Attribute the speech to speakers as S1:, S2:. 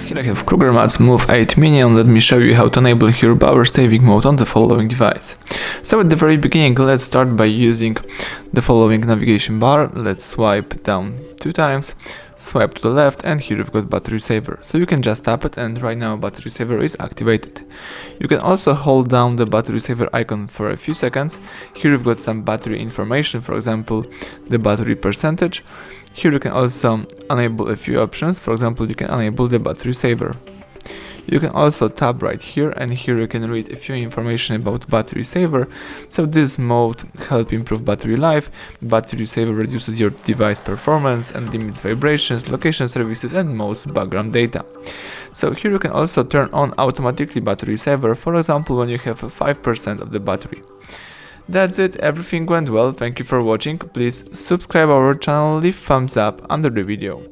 S1: Here I have KRUGER MATZ Move 8 Mini, and let me show you how to enable here power saving mode on the following device. So at the very beginning, let's start by using the following navigation bar. Let's swipe down 2 times, swipe to the left, and here you've got battery saver. So you can just tap it, and right now battery saver is activated. You can also hold down the battery saver icon for a few seconds. Here you've got some battery information, for example the battery percentage. Here you can also enable a few options, for example you can enable the battery saver. You can also tap right here, and here you can read a few information about battery saver. So this mode helps improve battery life. Battery saver reduces your device performance and limits vibrations, location services, and most background data. So here you can also turn on automatically battery saver, for example when you have 5% of the battery. That's it, everything went well, thank you for watching. Please subscribe our channel, leave thumbs up under the video.